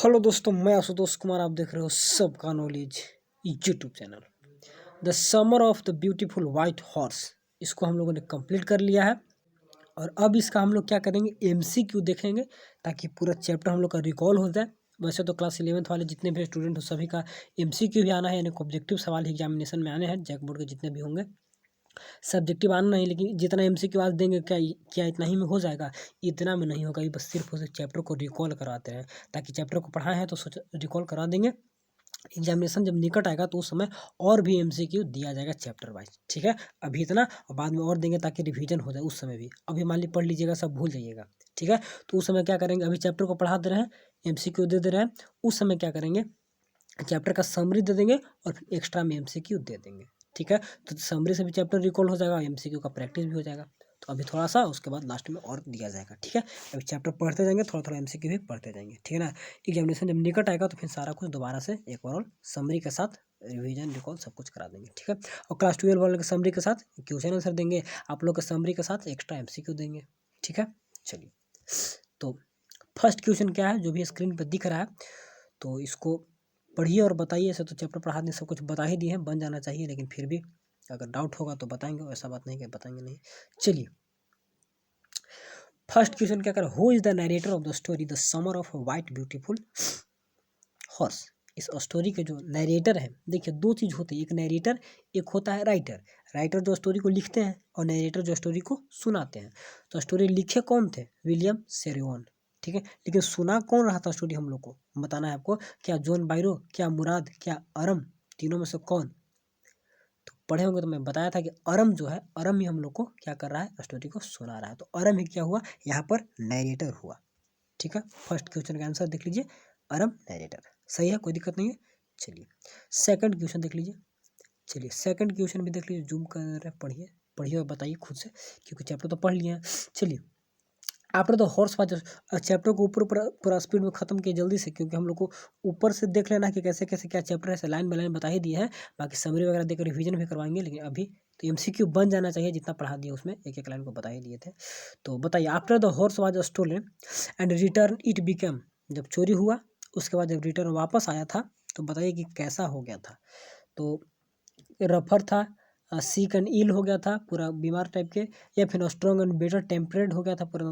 Hello दोस्तों, मैं आशुतोष कुमार। आप देख रहे हो सबका knowledge YouTube channel. The summer of the beautiful white horse, इसको हम लोगों ने कंप्लीट कर लिया है। और अब इसका हम लोग क्या करेंगे, एमसीक्यू देखेंगे ताकि पूरा चैप्टर हम लोग का रिकॉल हो जाए। वैसे तो क्लास 11th वाले जितने भी स्टूडेंट हो सभी का एमसीक्यू भी आना है, यानी ऑब्जेक्टिव सवाल एग्जामिनेशन में आने हैं, जैक बोर्ड के जितने भी होंगे। सब्जेक्टिव आना नहीं, लेकिन जितना एमसीक्यू आज देंगे क्या क्या इतना ही में हो जाएगा? इतना में नहीं होगा। ये बस सिर्फ उस चैप्टर को रिकॉल कराते हैं, ताकि चैप्टर को पढ़ाए हैं तो सोच रिकॉल करा देंगे। एग्जामिनेशन जब निकट आएगा तो उस समय और भी एमसीक्यू दिया जाएगा चैप्टर वाइज, ठीक है। अभी इतना और बाद में और देंगे ताकि रिवीजन हो जाए उस समय भी। अभी मान ली पढ़ लीजिएगा, सब भूल जाइएगा, ठीक है। तो उस समय क्या करेंगे, अभी चैप्टर को पढ़ा दे रहे हैं, एमसीक्यू दे रहे हैं, उस समय क्या करेंगे, चैप्टर का समरी दे देंगे और फिर एक्स्ट्रा में एमसीक्यू दे देंगे, ठीक है। तो समरी से भी चैप्टर रिकॉल हो जाएगा, एमसीक्यू का प्रैक्टिस भी हो जाएगा। तो अभी थोड़ा सा उसके बाद लास्ट में और दिया जाएगा, ठीक है। अभी चैप्टर पढ़ते जाएंगे, थोड़ा थोड़ा एमसीक्यू भी पढ़ते जाएंगे, ठीक है ना। एग्जामिनेशन जब निकट आएगा तो फिर सारा कुछ दोबारा से एक बार और समरी के साथ रिवीजन रिकॉल सब कुछ करा देंगे, ठीक है। और क्लास 12 वाले के समरी के साथ क्वेश्चन आंसर देंगे, आप लोग के समरी के साथ एक्स्ट्रा एमसीक्यू देंगे, ठीक है। चलिए, तो फर्स्ट क्वेश्चन क्या है जो भी स्क्रीन पर दिख रहा है, तो इसको पढ़िए और बताइए। ऐसे तो चैप्टर पढ़ा दें, सब कुछ बता ही दिए हैं, बन जाना चाहिए, लेकिन फिर भी अगर डाउट होगा तो बताएंगे, ऐसा बात नहीं कि बताएंगे नहीं। चलिए, फर्स्ट क्वेश्चन क्या कर, who is the narrator of the story the summer of white beautiful horse. इस स्टोरी के जो नरेटर है, देखिए दो चीज़ होती है, एक नरेटर, एक होता है राइटर। राइटर जो स्टोरी को लिखते हैं और नरेटर जो स्टोरी को सुनाते हैं। तो स्टोरी लिखे कौन थे, विलियम शेरियन, ठीक है। लेकिन सुना कौन रहा था स्टोरी, हम लोग को बताना है आपको। क्या जॉन बायरो, क्या मुराद, क्या अरम, तीनों में से कौन? तो पढ़े होंगे तो मैं बताया था कि अरम जो है, अरम ही हम लोग को क्या कर रहा है, स्टोरी को सुना रहा है। तो अरम ही क्या हुआ यहाँ पर, नरेटर हुआ, ठीक है। फर्स्ट क्वेश्चन का आंसर देख लीजिए, अरम नरेटर, सही है, कोई दिक्कत नहीं है। चलिए, सेकंड क्वेश्चन देख लीजिए। चलिए, सेकंड क्वेश्चन भी देख लीजिए, जूम कर पढ़िए पढ़िए और बताइए खुद से, क्योंकि चैप्टर तो पढ़ लिए हैं। चलिए, आपने तो हॉर्स वाच चैप्टर को ऊपर पूरा स्पीड में खत्म किया जल्दी से, क्योंकि हम लोग को ऊपर से देख लेना कि कैसे कैसे क्या चैप्टर है, लाइन बाय लाइन बता ही दिए हैं। बाकी समरी वगैरह देकर रिवीजन भी करवाएंगे, लेकिन अभी तो एमसीक्यू बन जाना चाहिए, जितना पढ़ा दिया उसमें एक एक लाइन को बता ही दिए थे। तो बताइए, after the horse was stolen and return it become, जब चोरी हुआ उसके बाद जब रिटर्न वापस आया था, तो बताइए कि कैसा हो गया था। तो रफर था, सीक एंड इल हो गया था, पूरा बीमार टाइप के, या फिर स्ट्रॉन्ग एंड बेटर टेम्परेड हो गया था, पूरा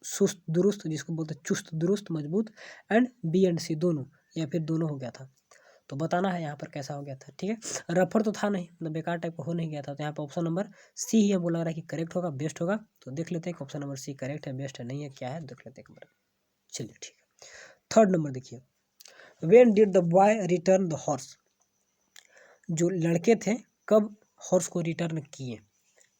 सुस्त दुरुस्त, जिसको बोलते हैं चुस्त दुरुस्त मजबूत, एंड बी एंड सी दोनों, या फिर दोनों हो गया था। तो बताना है यहाँ पर कैसा हो गया था, ठीक है। रफर तो था नहीं, मतलब बेकार टाइप का हो नहीं गया था। तो यहाँ पर ऑप्शन नंबर सी ही हमको लग रहा है कि करेक्ट होगा, बेस्ट होगा। तो देख लेते हैं कि ऑप्शन नंबर सी करेक्ट है, बेस्ट है, नहीं है, क्या है, देख लेते हैं एक बार। चलिए, ठीक है। थर्ड नंबर देखिए, when did the boy return the horse, जो लड़के थे कब हॉर्स को रिटर्न किए,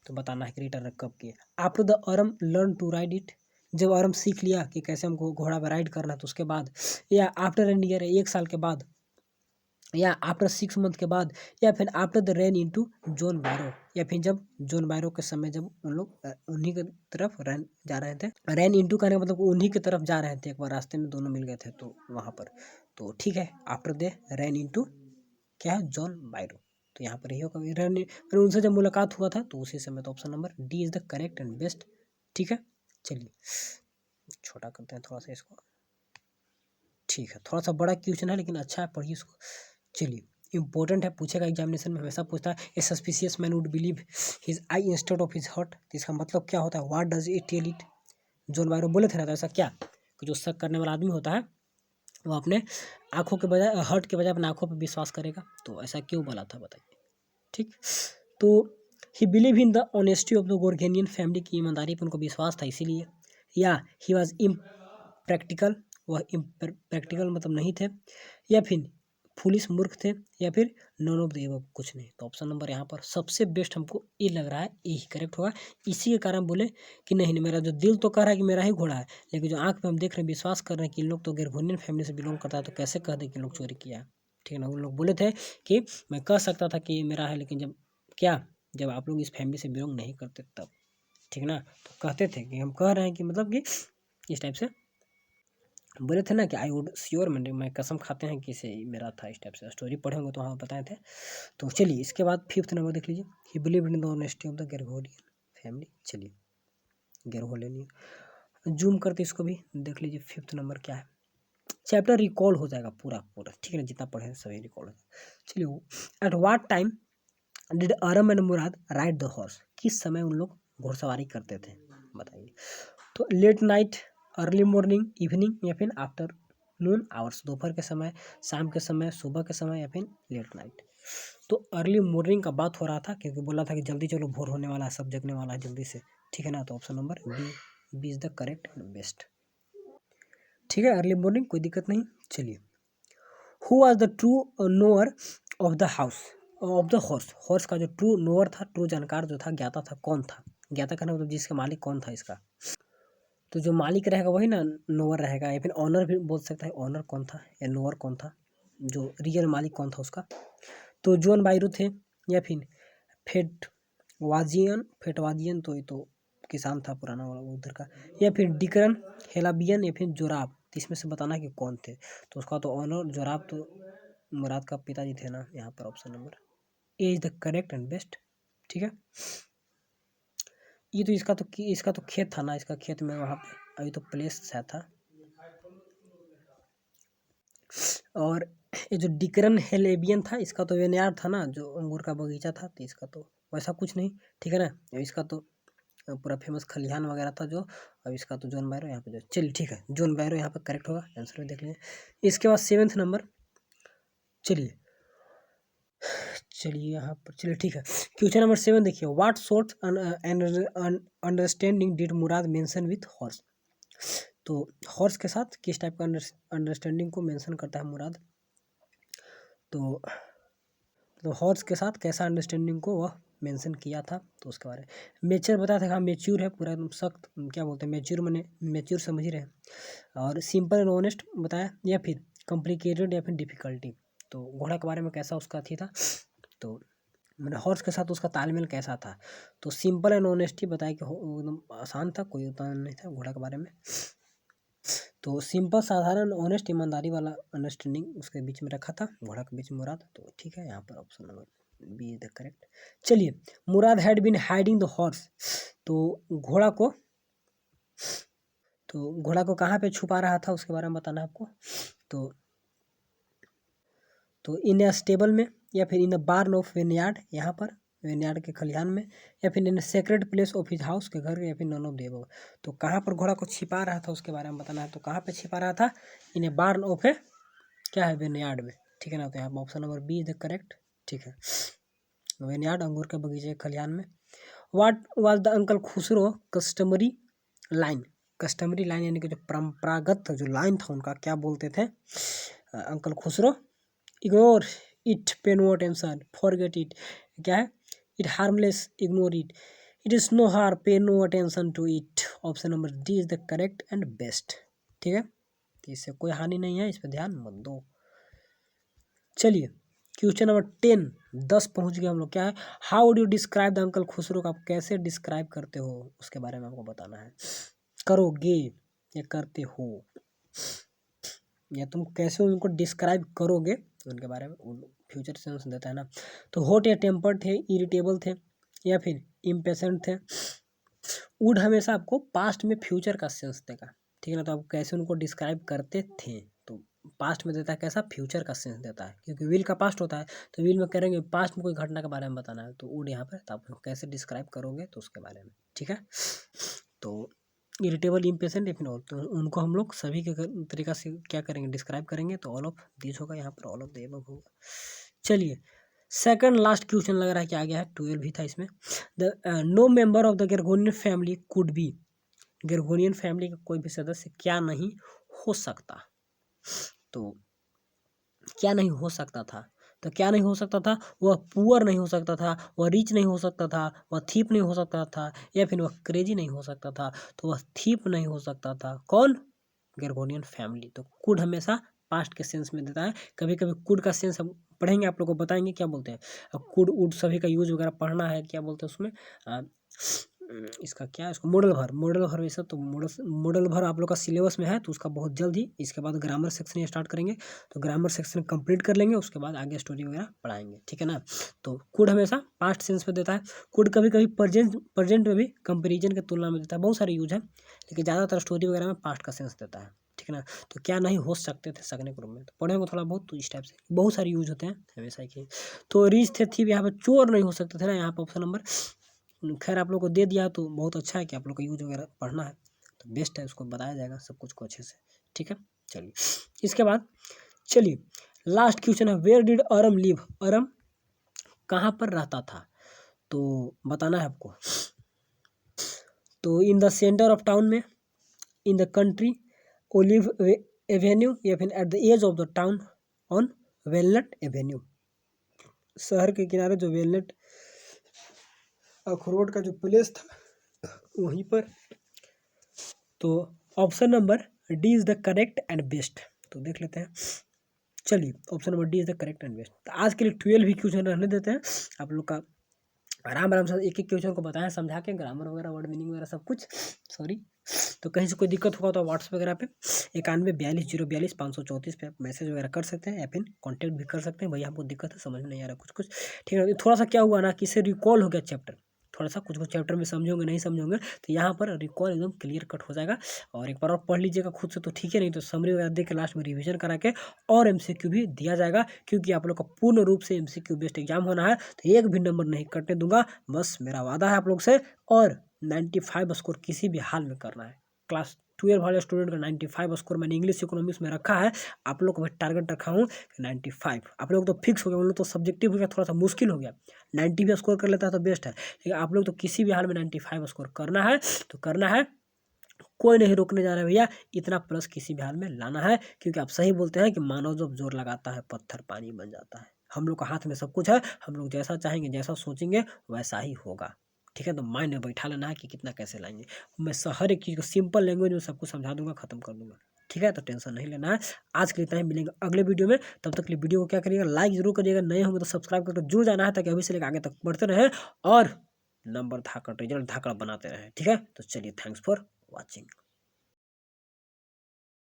तो बताना है कि रिटर्न कब किए। After the Aram learn to ride it, जब अरम सीख लिया कि कैसे हमको घोड़ा पर राइड करना है तो उसके बाद, या आफ्टर एन ईयर, एक साल के बाद, या आफ्टर 6 मंथ के बाद, या फिर after the rain into John Byro, या फिर जब जॉन बायरो के समय जब उन लोग उन्हीं की तरफ रैन जा रहे थे। रैन इनटू कहने का मतलब उन्हीं की तरफ जा रहे थे, एक बार रास्ते में दोनों मिल गए थे तो वहाँ पर। तो ठीक है, आफ्टर द रैन इनटू क्या है, जॉन बायरो। तो यहाँ पर यही होगा, फिर उनसे जब मुलाकात हुआ था तो उसी समय। तो option number D is the correct and best, ठीक है। चलिए, छोटा करते हैं थोड़ा सा इसको, ठीक है। थोड़ा सा बड़ा क्वेश्चन है लेकिन अच्छा है, पढ़िए इसको। चलिए, इंपॉर्टेंट है, पूछेगा एग्जामिनेशन में, हमेशा पूछता है। A suspicious man would believe his eye instead of his heart, इसका मतलब क्या होता है, what does it tell it. John Byro बोले थे ना, तो ऐसा क्या, कि जो शक करने वाला आदमी होता है वो अपने आंखों के बजाय, हर्ट के बजाय अपने आंखों पर विश्वास करेगा। तो ऐसा क्यों बोला था बताइए, ठीक। तो he believe in the honesty of the Garoghlanian family, की ईमानदारी पर उनको विश्वास था इसीलिए। या ही वॉज इम्प्रैक्टिकल, वह इम्प्रैक्टिकल मतलब नहीं थे, या फिर फुलिस मूर्ख थे, या फिर नॉन ऑफ द एबव, कुछ नहीं। तो ऑप्शन नंबर यहाँ पर सबसे बेस्ट हमको ये लग रहा है, यही करेक्ट होगा। इसी के कारण बोले कि नहीं, मेरा जो दिल तो कह रहा है कि मेरा ही घोड़ा है, लेकिन जो आंख में हम देख रहे हैं, विश्वास कर रहे हैं कि इन लोग तो गेरगोनियन फैमिली से बिलोंग करता है, तो कैसे कह दे कि लोग चोरी किया है, ठीक है ना। उन लोग बोले थे कि मैं कह सकता था कि ये मेरा है, लेकिन जब क्या, जब आप लोग इस फैमिली से बिलोंग नहीं करते तब, ठीक ना। तो कहते थे कि हम कह रहे हैं कि मतलब कि इस टाइप से बोले थे ना कि आई वुड श्योर, मैं कसम खाते हैं कि इसे मेरा था, इस टाइप से स्टोरी पढ़े होंगे तो वहाँ बताए थे। तो चलिए, इसके बाद फिफ्थ नंबर देख लीजिए, he believe in the honesty of the Garoghlanian family. चलिए, गेरगोनियन जूम करते इसको भी देख लीजिए, फिफ्थ नंबर क्या है। चैप्टर रिकॉल हो जाएगा पूरा पूरा, ठीक है ना, जितना पढ़े सभी रिकॉल हो जाएगा। चलिए, at what time did Aram and Mourad ride the horse, किस समय उन लोग घुड़सवारी करते थे, बताइए। तो late night, early morning, evening या फिर आफ्टरनून आवर्स, दोपहर के समय, शाम के समय, सुबह के समय या फिर लेट नाइट। तो अर्ली मॉर्निंग का बात हो रहा था क्योंकि बोला था कि जल्दी चलो भोर होने वाला है, सब जगने वाला है जल्दी से, ठीक है ना। तो option number B is the correct and best, ठीक है, अर्ली मॉर्निंग, कोई दिक्कत नहीं। चलिए, who was the true owner of the house of the horse, horse का जो ट्रू नोअर था, ट्रू जानकार जो था, ज्ञाता था, कौन था। ज्ञाता का मतलब जिसका मालिक कौन था इसका, तो जो मालिक रहेगा वही ना नोअर रहेगा, या फिर ऑनर भी बोल सकता है, ऑनर कौन था या नोअर कौन था, जो रियल मालिक कौन था उसका। तो जॉन बायरू थे, या फिर फेटवाजियन तो ये तो किसान था पुराना वाला उधर का, या फिर डिकरन, हेलाबियन या फिर जोराब, तो इसमें से बताना कि कौन थे। तो उसका तो ऑनर जोराब तो मुराद का पिताजी थे ना, यहाँ पर option number A is the correct and best, ठीक है। ये तो इसका तो खेत था ना, इसका खेत में वहाँ पे अभी तो प्लेस सा था। और ये जो डिकरन हेलेबियन था, इसका तो वेनयार्ड था ना, जो अंगूर का बगीचा था, तो इसका तो वैसा कुछ नहीं, ठीक है ना। इसका तो पूरा फेमस खलिहान वगैरह था जो, अब इसका तो जॉन बायरो यहाँ पे जो, चलिए ठीक है, जॉन बायरो यहाँ पे करेक्ट होगा, आंसर में देख लीजिए। इसके बाद 7th नंबर, चलिए यहाँ पर, चलिए ठीक है, क्वेश्चन नंबर 7 देखिए, what sort understanding did Murad mention with horse, तो हॉर्स के साथ किस टाइप का अंडरस्टैंडिंग को मेंशन करता है मुराद। तो हॉर्स के साथ कैसा अंडरस्टैंडिंग को वह मेंशन किया था, तो उसके बारे में मेच्योर बताया था, हाँ मेच्योर है पूरा एकदम सख्त, क्या बोलते हैं मेच्योर, मैंने मेच्योर समझ ही रहे। और सिंपल एंड ऑनेस्ट बताया, या फिर कॉम्प्लिकेटेड या फिर डिफिकल्टी, तो घोड़ा के बारे में कैसा उसका थी था, तो मैंने हॉर्स के साथ उसका तालमेल कैसा था। तो सिंपल एंड ऑनेस्टी बताया कि एकदम आसान था, कोई उतना नहीं था घोड़ा के बारे में। तो सिंपल, साधारण, ऑनेस्ट, ईमानदारी वाला अंडरस्टैंडिंग उसके बीच में रखा था, घोड़ा के बीच में मुराद, तो ठीक है, यहाँ पर option number B is the correct. चलिए, Mourad had been hiding the horse, तो घोड़ा को कहाँ पे छुपा रहा था उसके बारे में बताना है आपको। तो इन ए स्टेबल में, या फिर इन अ बार्न ऑफ वेनयार्ड, यहाँ पर वेनयार्ड के खलिहान में, या फिर in secret place of his house के घर, या फिर नॉन ऑफ देव। तो कहाँ पर घोड़ा को छिपा रहा था उसके बारे में बताना है। तो कहाँ पे छिपा रहा था, इन ए बार्न ऑफ ए, क्या है, वेनयार्ड में, ठीक है ना। तो यहाँ पर option number B is the correct, ठीक है, वेनयार्ड अंगूर के बगीचे खलिहान में। What was the uncle Khosrove customary line, customary line यानी कि जो परंपरागत जो लाइन था उनका, क्या बोलते थे uncle Khosrove. Ignore it, pay no attention, forget it, क्या है, it harmless, ignore it, it is no harm, pay no attention to it. Option number D is the correct and best, ठीक है, तो इससे कोई हानि नहीं है, इस पर ध्यान मत दो। चलिए, क्वेश्चन नंबर 10, 10 पहुंच गए हम लोग। क्या है, how would you describe the uncle Khusro का, आप कैसे डिस्क्राइब करते हो उसके बारे में आपको बताना है, करोगे या करते हो, या तुम कैसे उनको डिस्क्राइब करोगे उनके बारे में, फ्यूचर सेंस देता है ना। तो हॉट या टेम्पर्ड थे, इरिटेबल थे, या फिर इम्पेशेंट थे। वुड हमेशा आपको पास्ट में फ्यूचर का सेंस देगा, ठीक है ना। तो आप कैसे उनको डिस्क्राइब करते थे, तो पास्ट में देता है कैसा, फ्यूचर का सेंस देता है, क्योंकि विल का पास्ट होता है, तो विल में करेंगे पास्ट में कोई घटना के बारे में बताना है, तो वुड यहाँ पर, तो आप कैसे डिस्क्राइब करोगे तो उसके बारे में, ठीक है। तो इरिटेबल, इम्पेशेंट, या फिर ऑल, तो उनको हम लोग सभी के तरीका से क्या करेंगे, डिस्क्राइब करेंगे, तो ऑल ऑफ दिस होगा, यहाँ पर ऑल ऑफ द अबव होगा। चलिए, सेकंड लास्ट क्वेश्चन लग रहा है कि आ गया है, 12 भी था इसमें। The no member of the Garoghlanian family could be, Garoghlanian family का कोई भी सदस्य क्या नहीं हो सकता, तो क्या नहीं हो सकता था, तो क्या नहीं हो सकता था, वह पुअर नहीं हो सकता था, वह रिच नहीं हो सकता था, वह थीप नहीं हो सकता था, या फिर वह क्रेजी नहीं हो सकता था। तो वह थीप नहीं हो सकता था, कौन, गेरगोनियन फैमिली। तो कुड हमेशा पास्ट के सेंस में देता है, कभी कभी कुड का सेंस हम पढ़ेंगे, आप लोग को बताएंगे क्या बोलते हैं, कुड उड सभी का यूज वगैरह पढ़ना है, क्या बोलते हैं उसमें, इसका क्या है, इसको मॉडल भर वैसा, तो मॉडल भर आप लोग का सिलेबस में है, तो उसका बहुत जल्द ही इसके बाद ग्रामर सेक्शन स्टार्ट करेंगे, तो ग्रामर सेक्शन कंप्लीट कर लेंगे, उसके बाद आगे स्टोरी वगैरह पढ़ाएंगे, ठीक है ना। तो कुड हमेशा पास्ट सेंस में देता है, कुड कभी कभी प्रेजेंट में भी कंपेरिजन के तुलना में देता है, बहुत सारे यूज है, लेकिन ज़्यादातर स्टोरी वगैरह में पास्ट का सेंस देता है, ठीक है। ठीक है ना। तो क्या नहीं हो सकते थे सकने के रूप में, तो पढ़ेंगे थोड़ा बहुत तो इस टाइप से बहुत सारे यूज होते हैं हमेशा के। तो रिच थे थी यहाँ पे चोर नहीं हो सकते थे ना, यहाँ पर ऑप्शन नंबर खैर आप लोग को दे दिया तो बहुत अच्छा है कि आप लोग का यूज वगैरह पढ़ना है तो बेस्ट है, उसको बताया जाएगा सब कुछ को अच्छे से, ठीक है। चलिए इसके बाद चलिए लास्ट क्वेश्चन है, where did Aram live, Aram कहाँ पर रहता था, तो बताना है आपको। तो in the centre of town में, in the country, Olive Avenue, या फिर at the edge of the town on Walnut Avenue, शहर के किनारे जो वेलनट अखरोट का जो प्लेस था वहीं पर। तो option number D is the correct and best, तो देख लेते हैं। चलिए option number D is the correct and best. तो आज के लिए 12 ही क्वेश्चन रहने देते हैं, आप लोग का आराम से एक एक क्वेश्चन को बताया समझा के, ग्रामर वगैरह वर्ड मीनिंग वगैरह सब कुछ। सॉरी, तो कहीं से कोई दिक्कत होगा तो व्हाट्सएप वगैरह पे 9142042534 पे मैसेज वगैरह कर सकते हैं या फिर कॉन्टैक्ट भी कर सकते हैं, भैया हमको दिक्कत है समझ में नहीं आ रहा कुछ ठीक है। थोड़ा सा क्या हुआ ना कि इसे रिकॉल हो गया चैप्टर, थोड़ा सा कुछ चैप्टर में समझोगे नहीं समझोगे तो यहाँ पर रिकॉल एकदम क्लियर कट हो जाएगा। और एक बार और पढ़ लीजिएगा खुद से तो ठीक है, नहीं तो समरी वगैरह देख के लास्ट में रिवीजन करा के और MCQ भी दिया जाएगा, क्योंकि आप लोग का पूर्ण रूप से MCQ बेस्ड एग्जाम होना है, तो एक भी नंबर नहीं कटने दूंगा, बस मेरा वादा है आप लोग से। और 95 स्कोर किसी भी हाल में करना है। क्लास 12 वाले स्टूडेंट का 95 स्कोर मैंने इंग्लिश इकोनॉमिक्स में रखा है, आप लोग को मैं टारगेट रखा हूँ 95। आप लोग तो फिक्स हो गया, उन लोग तो सब्जेक्टिव हो गया, थोड़ा सा मुश्किल हो गया, 90 भी स्कोर कर लेता है तो बेस्ट है, लेकिन आप लोग तो किसी भी हाल में 95 स्कोर करना है तो करना है, कोई नहीं रोकने जा रहा है भैया, इतना प्लस किसी भी हाल में लाना है, क्योंकि आप सही बोलते हैं कि मानव जब जोर लगाता है पत्थर पानी बन जाता है। हम लोग का हाथ में सब कुछ है, हम लोग जैसा चाहेंगे जैसा सोचेंगे वैसा ही होगा, ठीक है। तो माइंड में बैठा लेना है कि कितना कैसे लाएंगे, मैं हर एक चीज़ को सिंपल लैंग्वेज में सबको समझा दूंगा, खत्म कर दूंगा, ठीक है। तो टेंशन नहीं लेना है। आज के लिए इतना ही, मिलेंगे अगले वीडियो में, तब तक के लिए वीडियो को क्या करिएगा, लाइक जरूर करिएगा, नए होंगे तो सब्सक्राइब करके जुड़ जाना है, ताकि अभी से लेकर आगे तक बढ़ते रहे और नंबर धाकड़ रिजल्ट धाकड़ बनाते रहे, ठीक है। तो चलिए थैंक्स फॉर वॉचिंग।